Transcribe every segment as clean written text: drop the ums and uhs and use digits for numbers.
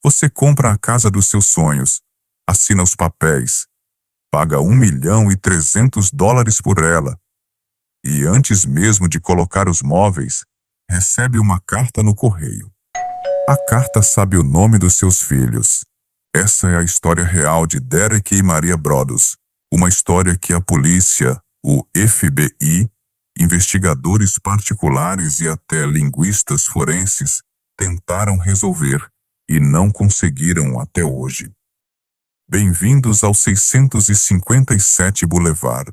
Você compra a casa dos seus sonhos, assina os papéis, paga $1.300.000 por ela. E antes mesmo de colocar os móveis, recebe uma carta no correio. A carta sabe o nome dos seus filhos. Essa é a história real de Derek e Maria Broaddus. Uma história que a polícia, o FBI, investigadores particulares e até linguistas forenses tentaram resolver e não conseguiram até hoje. Bem-vindos ao 657 Boulevard.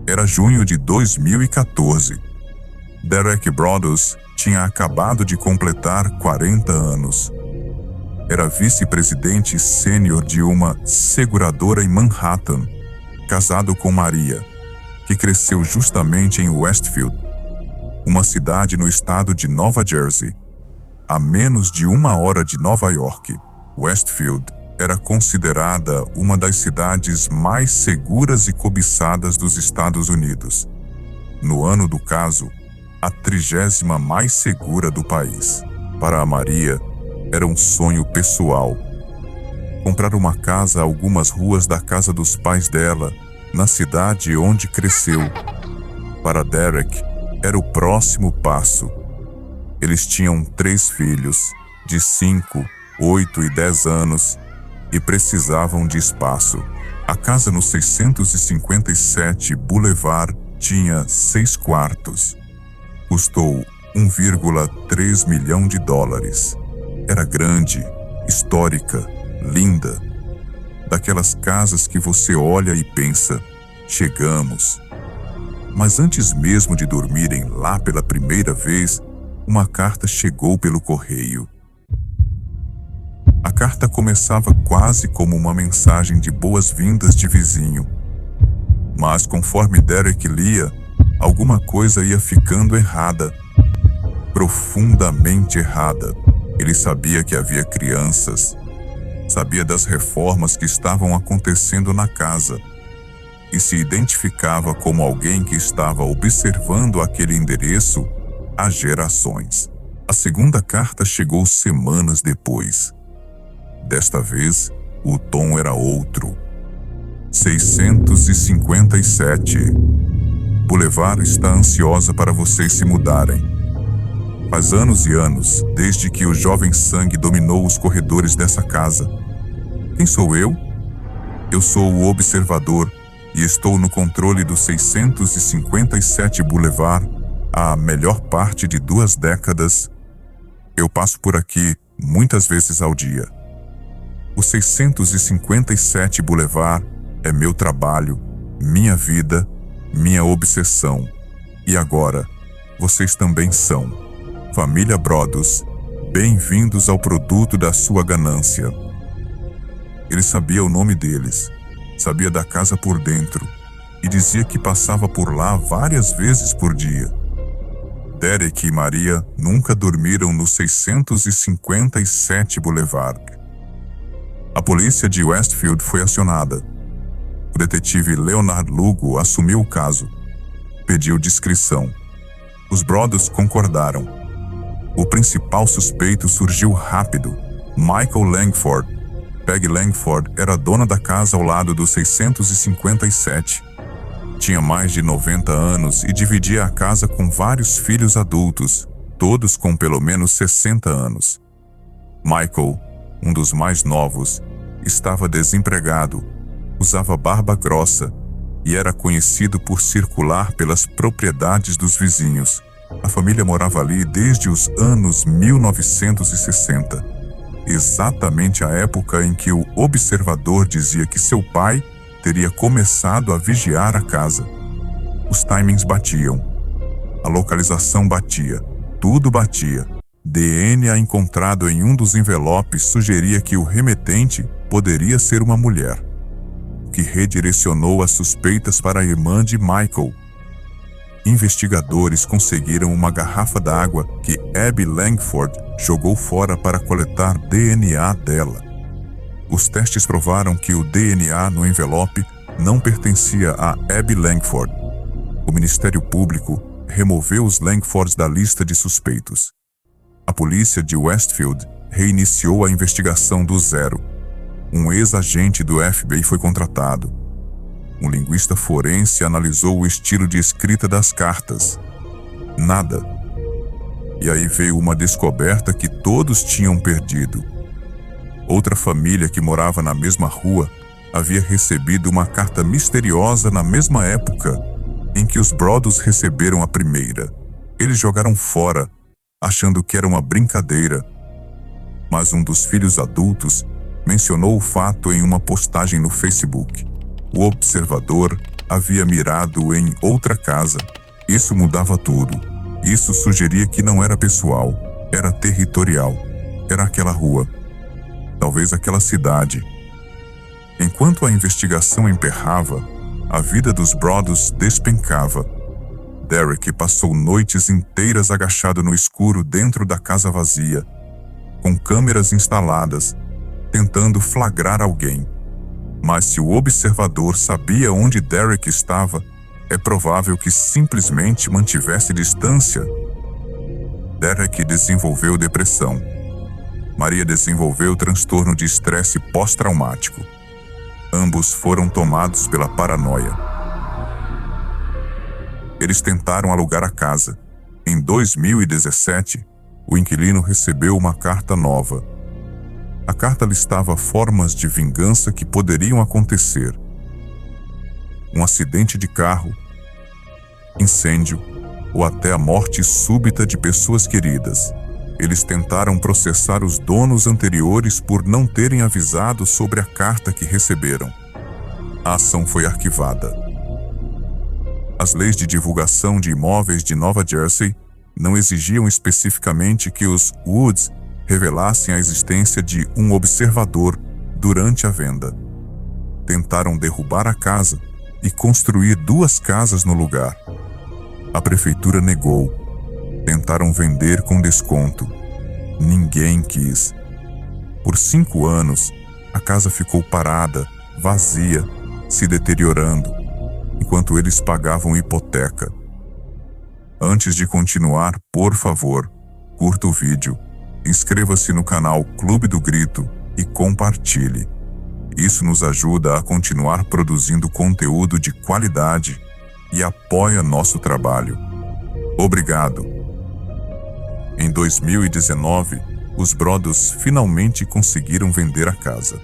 Era junho de 2014. Derek Broaddus tinha acabado de completar 40 anos. Era vice-presidente sênior de uma seguradora em Manhattan, casado com Maria, que cresceu justamente em Westfield, uma cidade no estado de Nova Jersey, a menos de 1 hora de Nova York. Westfield era considerada uma das cidades mais seguras e cobiçadas dos Estados Unidos. No ano do caso, a 30ª mais segura do país. Para a Maria, era um sonho pessoal. Comprar uma casa a algumas ruas da casa dos pais dela, na cidade onde cresceu. Para Derek, era o próximo passo. Eles tinham 3 filhos, de 5, 8 e 10 anos, e precisavam de espaço. A casa no 657 Boulevard tinha 6 quartos. Custou $1,3 milhão. Era grande, histórica, linda. Daquelas casas que você olha e pensa, chegamos. Mas antes mesmo de dormirem lá pela primeira vez, uma carta chegou pelo correio. A carta começava quase como uma mensagem de boas-vindas de vizinho. Mas conforme Derek lia, alguma coisa ia ficando errada. Profundamente errada. Ele sabia que havia crianças. Sabia das reformas que estavam acontecendo na casa. E se identificava como alguém que estava observando aquele endereço há gerações. A segunda carta chegou semanas depois. Desta vez, o tom era outro. 657. Boulevard está ansiosa para vocês se mudarem. Faz anos e anos, desde que o jovem sangue dominou os corredores dessa casa. Quem sou eu? Eu sou o observador e estou no controle do 657 Boulevard há a melhor parte de 2 décadas. Eu passo por aqui muitas vezes ao dia. O 657 Boulevard é meu trabalho, minha vida, minha obsessão. E agora, vocês também são. Família Broaddus, bem-vindos ao produto da sua ganância. Ele sabia o nome deles, sabia da casa por dentro, e dizia que passava por lá várias vezes por dia. Derek e Maria nunca dormiram no 657 Boulevard. A polícia de Westfield foi acionada. O detetive Leonard Lugo assumiu o caso. Pediu descrição. Os Broaddus concordaram. O principal suspeito surgiu rápido. Michael Langford. Peggy Langford era dona da casa ao lado do 657. Tinha mais de 90 anos e dividia a casa com vários filhos adultos, todos com pelo menos 60 anos. Michael, um dos mais novos, estava desempregado, usava barba grossa e era conhecido por circular pelas propriedades dos vizinhos. A família morava ali desde os anos 1960, exatamente a época em que o observador dizia que seu pai teria começado a vigiar a casa. Os timings batiam. A localização batia. Tudo batia. DNA encontrado em um dos envelopes sugeria que o remetente poderia ser uma mulher, o que redirecionou as suspeitas para a irmã de Michael. Investigadores conseguiram uma garrafa d'água que Abby Langford jogou fora para coletar DNA dela. Os testes provaram que o DNA no envelope não pertencia a Abby Langford. O Ministério Público removeu os Langfords da lista de suspeitos. A polícia de Westfield reiniciou a investigação do zero. Um ex-agente do FBI foi contratado. Um linguista forense analisou o estilo de escrita das cartas. Nada. E aí veio uma descoberta que todos tinham perdido. Outra família que morava na mesma rua havia recebido uma carta misteriosa na mesma época em que os Broaddus receberam a primeira. Eles jogaram fora, achando que era uma brincadeira. Mas um dos filhos adultos mencionou o fato em uma postagem no Facebook. O observador havia mirado em outra casa. Isso mudava tudo. Isso sugeria que não era pessoal, era territorial. Era aquela rua. Talvez aquela cidade. Enquanto a investigação emperrava, a vida dos Broaddus despencava. Derek passou noites inteiras agachado no escuro dentro da casa vazia, com câmeras instaladas, tentando flagrar alguém. Mas se o observador sabia onde Derek estava, é provável que simplesmente mantivesse distância. Derek desenvolveu depressão. Maria desenvolveu transtorno de estresse pós-traumático. Ambos foram tomados pela paranoia. Eles tentaram alugar a casa. Em 2017, o inquilino recebeu uma carta nova. A carta listava formas de vingança que poderiam acontecer: um acidente de carro, incêndio ou até a morte súbita de pessoas queridas. Eles tentaram processar os donos anteriores por não terem avisado sobre a carta que receberam. A ação foi arquivada. As leis de divulgação de imóveis de Nova Jersey não exigiam especificamente que os Woods revelassem a existência de um observador durante a venda. Tentaram derrubar a casa e construir 2 casas no lugar. A prefeitura negou. Tentaram vender com desconto. Ninguém quis. Por 5 anos, a casa ficou parada, vazia, se deteriorando, enquanto eles pagavam hipoteca. Antes de continuar, por favor, curta o vídeo, inscreva-se no canal Clube do Grito e compartilhe. Isso nos ajuda a continuar produzindo conteúdo de qualidade e apoia nosso trabalho. Obrigado! Em 2019, os Broaddus finalmente conseguiram vender a casa.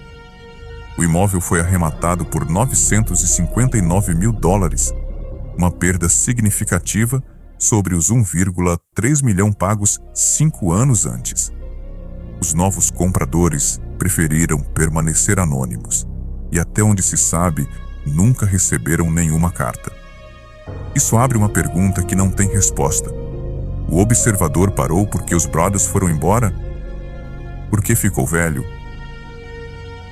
O imóvel foi arrematado por $959 mil, uma perda significativa sobre os 1,3 milhão pagos 5 anos antes. Os novos compradores preferiram permanecer anônimos e, até onde se sabe, nunca receberam nenhuma carta. Isso abre uma pergunta que não tem resposta. O observador parou porque os Broaddus foram embora? Porque ficou velho?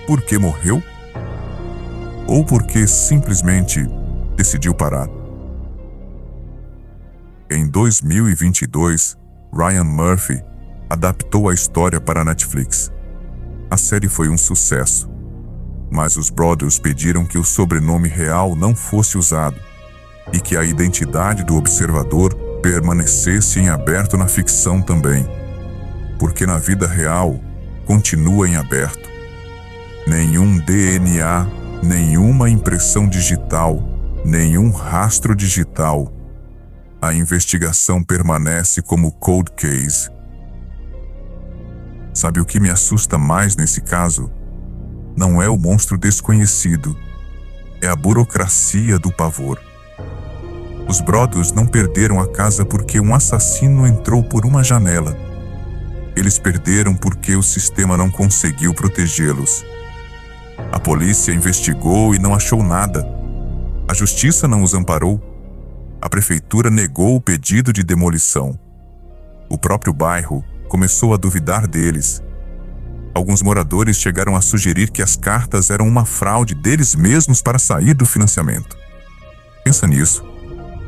Porque morreu? Ou porque simplesmente decidiu parar? Em 2022, Ryan Murphy adaptou a história para a Netflix. A série foi um sucesso, mas os Broaddus pediram que o sobrenome real não fosse usado e que a identidade do observador permanecesse em aberto na ficção também, porque na vida real continua em aberto. Nenhum DNA, nenhuma impressão digital, nenhum rastro digital. A investigação permanece como cold case. Sabe o que me assusta mais nesse caso? Não é o monstro desconhecido, é a burocracia do pavor. Os Broaddus não perderam a casa porque um assassino entrou por uma janela. Eles perderam porque o sistema não conseguiu protegê-los. A polícia investigou e não achou nada. A justiça não os amparou. A prefeitura negou o pedido de demolição. O próprio bairro começou a duvidar deles. Alguns moradores chegaram a sugerir que as cartas eram uma fraude deles mesmos para sair do financiamento. Pensa nisso.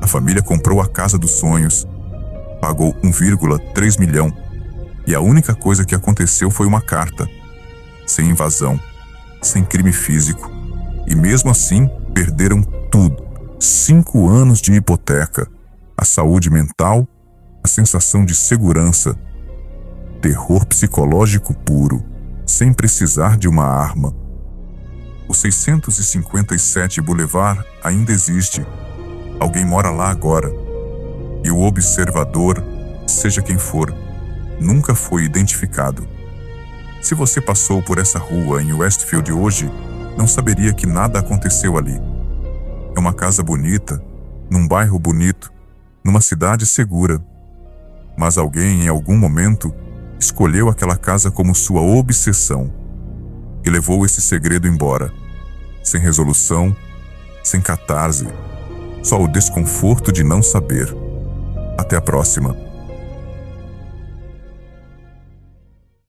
A família comprou a casa dos sonhos, pagou 1,3 milhão, e a única coisa que aconteceu foi uma carta, sem invasão, sem crime físico. E mesmo assim, perderam tudo. 5 anos de hipoteca, a saúde mental, a sensação de segurança, terror psicológico puro, sem precisar de uma arma. O 657 Boulevard ainda existe. Alguém mora lá agora. E o observador, seja quem for, nunca foi identificado. Se você passou por essa rua em Westfield hoje, não saberia que nada aconteceu ali. É uma casa bonita, num bairro bonito, numa cidade segura. Mas alguém, em algum momento, escolheu aquela casa como sua obsessão e levou esse segredo embora, sem resolução, sem catarse, só o desconforto de não saber. Até a próxima.